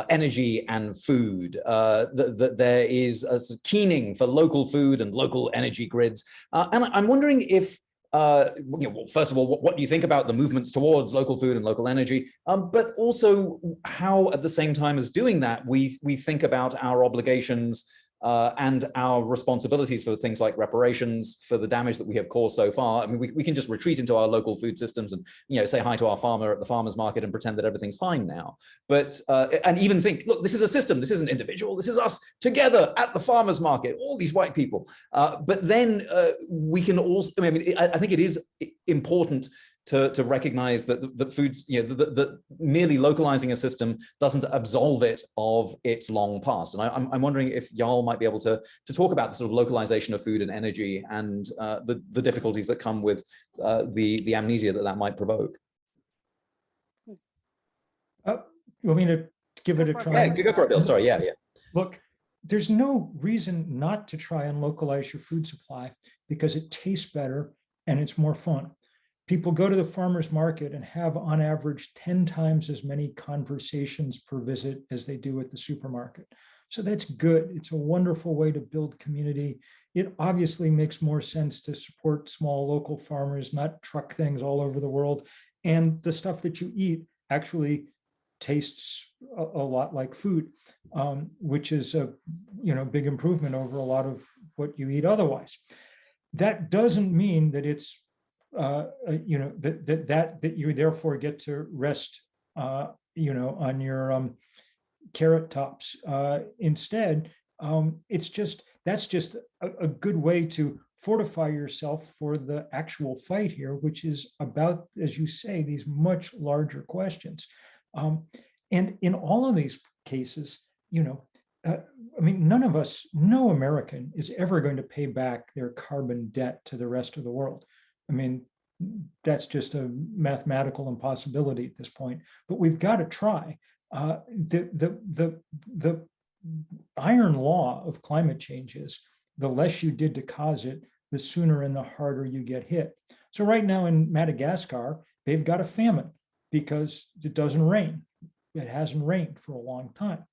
energy and food. There is a keening for local food and local energy grids. And I'm wondering if well, first of all, what do you think about the movements towards local food and local energy? But also how, at the same time as doing that, we think about our obligations and our responsibilities for things like reparations for the damage that we have caused so far. I mean, we can just retreat into our local food systems and say hi to our farmer at the farmer's market and pretend that everything's fine now. But and even think, look, this is a system. This isn't individual. This is us together at the farmer's market. All these white people. But then we can also. I mean, I think it is important to recognize that the foods, that merely localizing a system doesn't absolve it of its long past. And I'm wondering if y'all might be able to talk about the sort of localization of food and energy and the difficulties that come with the amnesia that might provoke. You want me to give it a try? Yeah, go for it, Bill. Sorry, yeah. Look, there's no reason not to try and localize your food supply because it tastes better and it's more fun. People go to the farmer's market and have on average 10 times as many conversations per visit as they do at the supermarket. So that's good. It's a wonderful way to build community. It obviously makes more sense to support small local farmers, not truck things all over the world. And the stuff that you eat actually tastes a lot like food, which is a big improvement over a lot of what you eat otherwise. That doesn't mean that it's that you therefore get to rest, on your carrot tops. Instead, that's just a good way to fortify yourself for the actual fight here, which is about, as you say, these much larger questions. And in all of these cases, no American is ever going to pay back their carbon debt to the rest of the world. I mean, that's just a mathematical impossibility at this point, but we've got to try. The iron law of climate change is the less you did to cause it, the sooner and the harder you get hit. So right now in Madagascar, they've got a famine because it doesn't rain. It hasn't rained for a long time.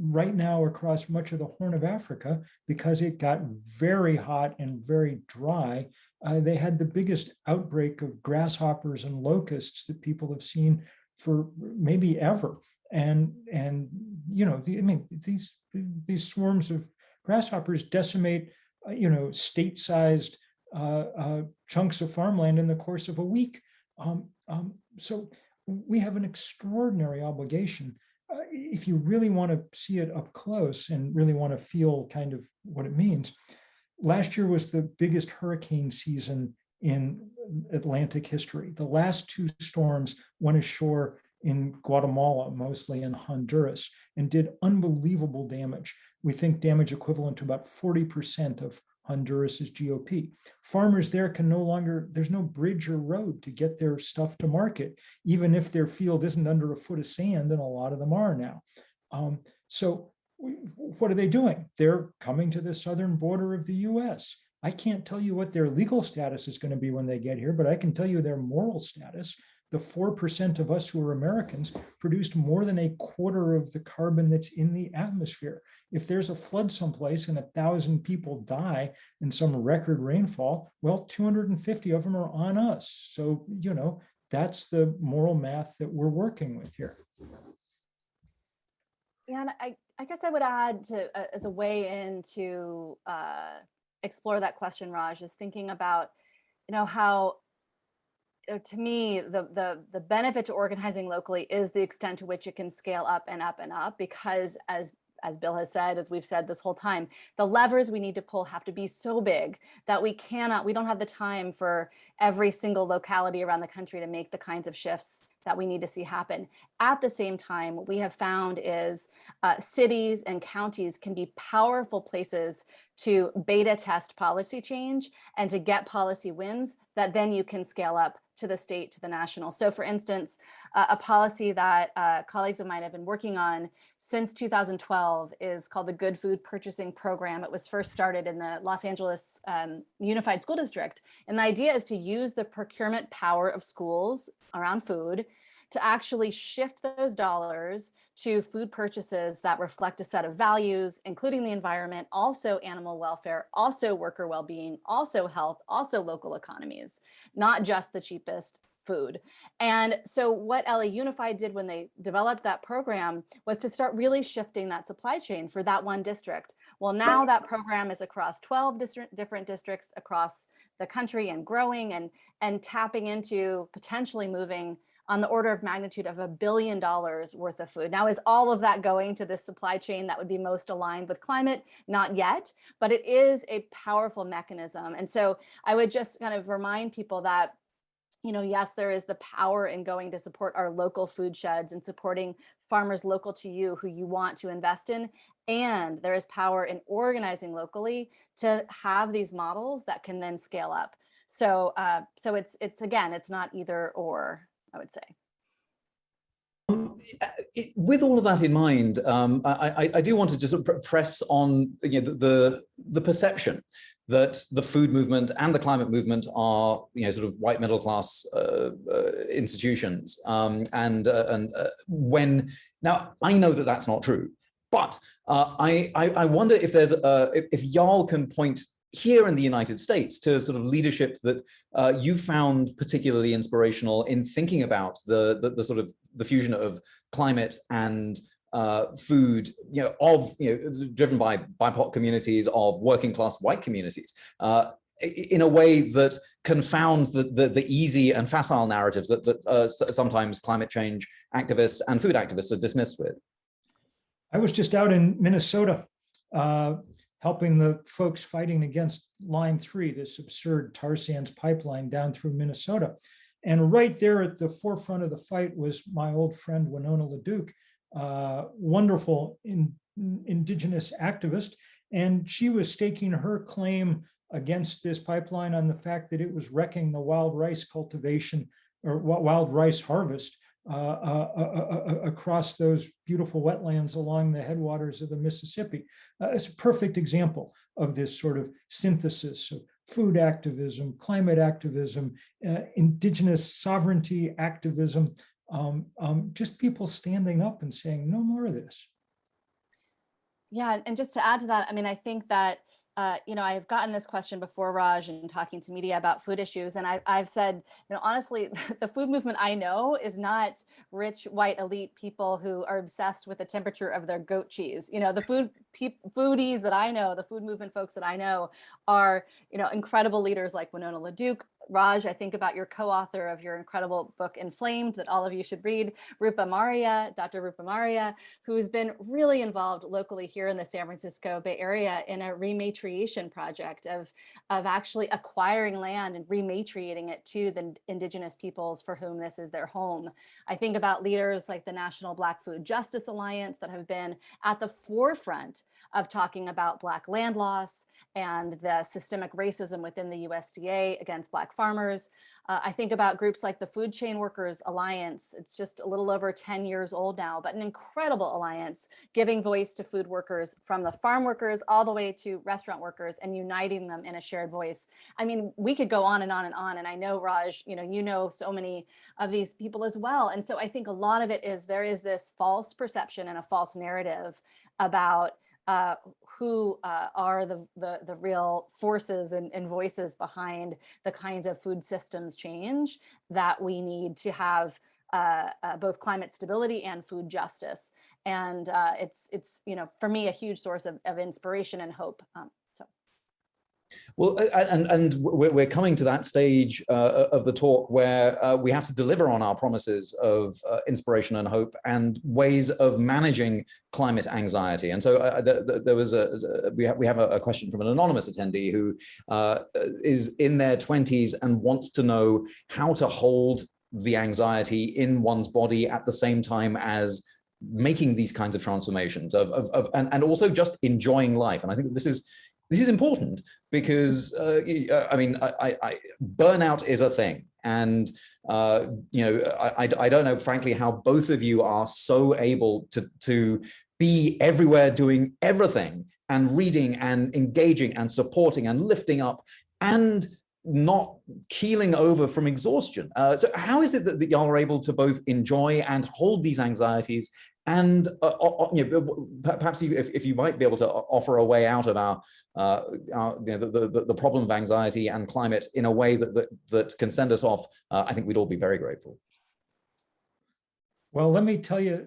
Right now across much of the Horn of Africa, because it got very hot and very dry, they had the biggest outbreak of grasshoppers and locusts that people have seen for maybe ever. And these swarms of grasshoppers decimate, state-sized chunks of farmland in the course of a week. So we have an extraordinary obligation. If you really want to see it up close and really want to feel kind of what it means, last year was the biggest hurricane season in Atlantic history. The last two storms went ashore in Guatemala, mostly in Honduras, and did unbelievable damage. We think damage equivalent to about 40% of Honduras's GOP. Farmers there can no longer, there's no bridge or road to get their stuff to market, even if their field isn't under a foot of sand, and a lot of them are now. So what are they doing? They're coming to the southern border of the US. I can't tell you what their legal status is going to be when they get here, but I can tell you their moral status. The 4% of us who are Americans produced more than a quarter of the carbon that's in the atmosphere. If there's a flood someplace and 1,000 people die in some record rainfall, well, 250 of them are on us. So, that's the moral math that we're working with here. Yeah, and I guess I would add as a way in to explore that question, Raj, is thinking about, how to me, the benefit to organizing locally is the extent to which it can scale up and up and up, because as Bill has said, as we've said this whole time, the levers we need to pull have to be so big that we don't have the time for every single locality around the country to make the kinds of shifts that we need to see happen. At the same time, what we have found is cities and counties can be powerful places to beta test policy change and to get policy wins that then you can scale up to the state, to the national. So for instance, a policy that colleagues of mine have been working on since 2012 is called the Good Food Purchasing Program. It was first started in the Los Angeles Unified School District. And the idea is to use the procurement power of schools around food to actually shift those dollars to food purchases that reflect a set of values, including the environment, also animal welfare, also worker well-being, also health, also local economies, not just the cheapest food. And so what LA Unified did when they developed that program was to start really shifting that supply chain for that one district. Well, now that program is across 12 different districts across the country and growing and tapping into potentially moving on the order of magnitude of $1 billion worth of food. Now, is all of that going to this supply chain that would be most aligned with climate? Not yet, but it is a powerful mechanism. And so I would just kind of remind people that, you know, yes, there is the power in going to support our local food sheds and supporting farmers local to you who you want to invest in. And there is power in organizing locally to have these models that can then scale up. So, so it's again, it's not either or, I would say. With all of that in mind, I do want to just sort of press on, you know, the perception that the food movement and the climate movement are, you know, sort of white middle class institutions. When now I know that that's not true, but I wonder if there's if y'all can point here in the United States to sort of leadership that you found particularly inspirational in thinking about the sort of the fusion of climate and food, you know, driven by BIPOC communities, of working class white communities, in a way that confounds the easy and facile narratives that sometimes climate change activists and food activists are dismissed with. I was just out in Minnesota, helping the folks fighting against Line 3, this absurd tar sands pipeline down through Minnesota. And right there at the forefront of the fight was my old friend, Winona LaDuke, wonderful indigenous activist. And she was staking her claim against this pipeline on the fact that it was wrecking the wild rice cultivation or wild rice harvest across those beautiful wetlands along the headwaters of the Mississippi. It's a perfect example of this sort of synthesis of food activism, climate activism, indigenous sovereignty activism, just people standing up and saying, no more of this. Yeah, and just to add to that, I mean, I think that, you know, I've gotten this question before, Raj, and talking to media about food issues. And I've said, you know, honestly, the food movement I know is not rich, white, elite people who are obsessed with the temperature of their goat cheese. You know, the foodies that I know, the food movement folks that I know are, you know, incredible leaders like Winona LaDuke. Raj, I think about your co-author of your incredible book, Inflamed, that all of you should read, Rupa Maria, Dr. Rupa Maria, who's been really involved locally here in the San Francisco Bay Area in a rematriation project of actually acquiring land and rematriating it to the indigenous peoples for whom this is their home. I think about leaders like the National Black Food Justice Alliance that have been at the forefront of talking about Black land loss and the systemic racism within the USDA against Black farmers. I think about groups like the Food Chain Workers Alliance. It's just a little over 10 years old now, but an incredible alliance giving voice to food workers, from the farm workers all the way to restaurant workers, and uniting them in a shared voice. I mean, we could go on and on and on. And I know, Raj, you know so many of these people as well. And so I think a lot of it is there is this false perception and a false narrative about who are the real forces and voices behind the kinds of food systems change that we need to have both climate stability and food justice. And it's you know, for me, a huge source of inspiration and hope. Well, and we're coming to that stage of the talk where we have to deliver on our promises of inspiration and hope and ways of managing climate anxiety. And so there was we have a question from an anonymous attendee who is in their 20s and wants to know how to hold the anxiety in one's body at the same time as making these kinds of transformations and also just enjoying life. And I think that this is important because I mean, burnout is a thing, and you know, I don't know, frankly, how both of you are so able to be everywhere, doing everything, and reading and engaging and supporting and lifting up, and not keeling over from exhaustion. So how is it that y'all are able to both enjoy and hold these anxieties? And perhaps if you might be able to offer a way out of the problem of anxiety and climate in a way that can send us off, I think we'd all be very grateful. Well, let me tell you,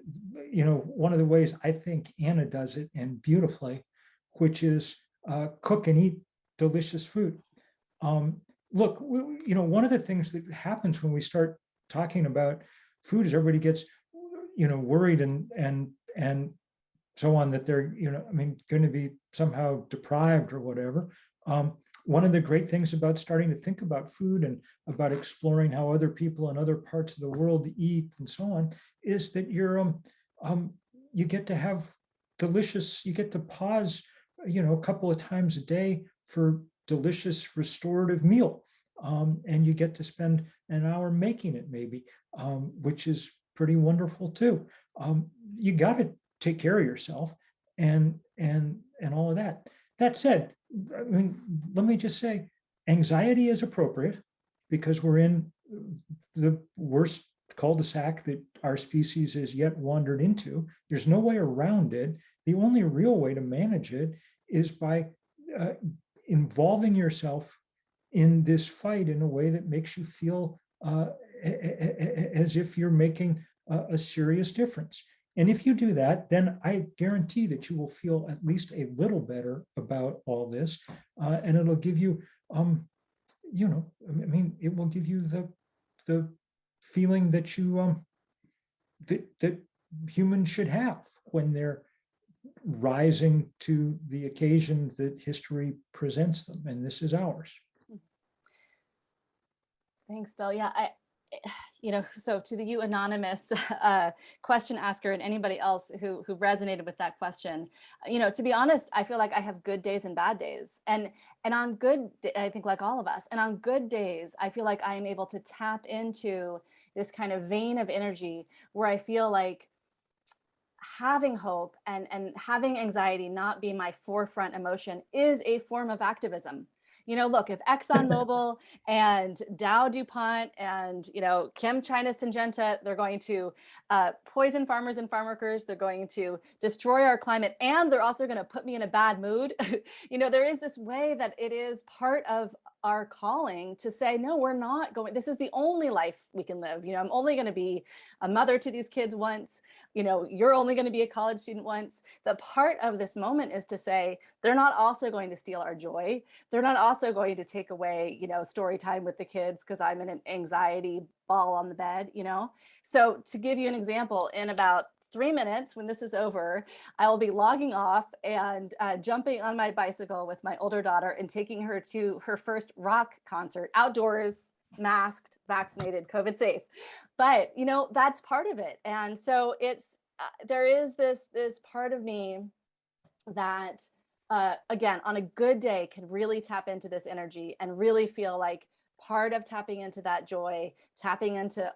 one of the ways I think Anna does it, and beautifully, which is cook and eat delicious food. Look, one of the things that happens when we start talking about food is everybody gets, worried and so on, that they're, going to be somehow deprived or whatever. One of the great things about starting to think about food and about exploring how other people in other parts of the world eat and so on is that you get to have delicious, you get to pause, a couple of times a day for delicious restorative meal. And you get to spend an hour making it maybe, which is pretty wonderful too. You got to take care of yourself and all of that. That said, let me just say, anxiety is appropriate because we're in the worst cul-de-sac that our species has yet wandered into. There's no way around it. The only real way to manage it is by involving yourself in this fight in a way that makes you feel as if you're making a serious difference. And if you do that, then I guarantee that you will feel at least a little better about all this. And it'll give you, it will give you the feeling that that humans should have when they're rising to the occasion that history presents them. And this is ours. Thanks, Bill. Yeah, so to you anonymous question asker and anybody else who resonated with that question, to be honest, I feel like I have good days and bad days. And on good, I think like all of us, and on good days, I feel like I am able to tap into this kind of vein of energy where I feel like having hope and having anxiety not be my forefront emotion is a form of activism. Look, if ExxonMobil and Dow DuPont and, Kim China Syngenta, they're going to poison farmers and farm workers, they're going to destroy our climate, and they're also going to put me in a bad mood. There is this way that it is part of our calling to say, no, we're not going, this is the only life we can live. I'm only going to be a mother to these kids once, you're only going to be a college student once. The part of this moment is to say, they're not also going to steal our joy. They're not also going to take away, story time with the kids because I'm in an anxiety ball on the bed, So to give you an example, in about 3 minutes, when this is over, I will be logging off and jumping on my bicycle with my older daughter and taking her to her first rock concert, outdoors, masked, vaccinated, COVID safe. But, that's part of it. And so it's, there is this part of me that, again, on a good day can really tap into this energy and really feel like part of tapping into that joy, tapping into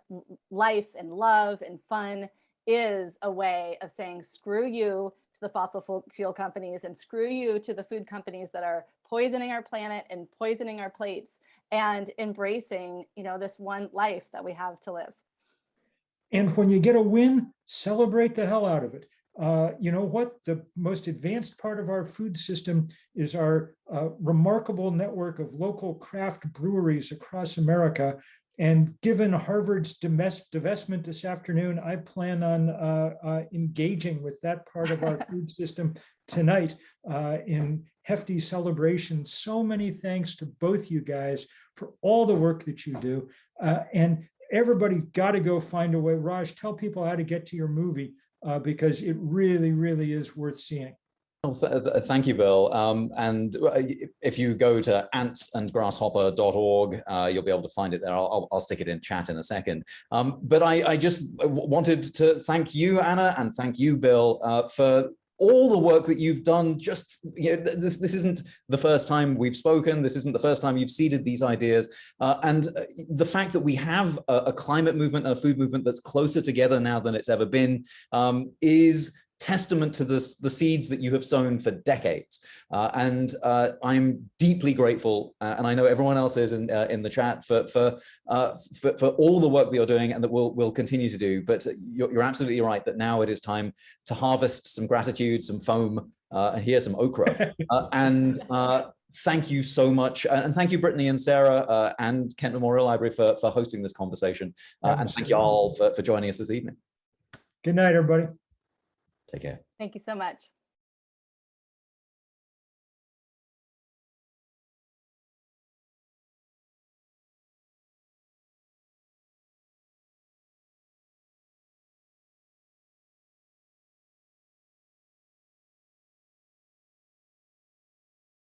life and love and fun is a way of saying screw you to the fossil fuel companies and screw you to the food companies that are poisoning our planet and poisoning our plates, and embracing, this one life that we have to live. And when you get a win, celebrate the hell out of it. You know what? The most advanced part of our food system is our remarkable network of local craft breweries across America. And given Harvard's divestment this afternoon, I plan on engaging with that part of our food system tonight in hefty celebration. So many thanks to both you guys for all the work that you do. And everybody got to go find a way. Raj, tell people how to get to your movie because it really, really is worth seeing. Well, thank you, Bill. And if you go to antsandgrasshopper.org, you'll be able to find it there. I'll stick it in chat in a second. But I just wanted to thank you, Anna, and thank you, Bill, for all the work that you've done. Just, this isn't the first time we've spoken. This isn't the first time you've seeded these ideas. And the fact that we have a climate movement, a food movement that's closer together now than it's ever been is testament to the seeds that you have sown for decades. And I'm deeply grateful, and I know everyone else is in the chat for all the work that you're doing and that we'll continue to do. But you're absolutely right that now it is time to harvest some gratitude, some foam, and here's some okra. Thank you so much. And thank you, Brittany and Sarah and Kent Memorial Library for hosting this conversation. And thank you all for joining us this evening. Good night, everybody. Take care. Thank you so much.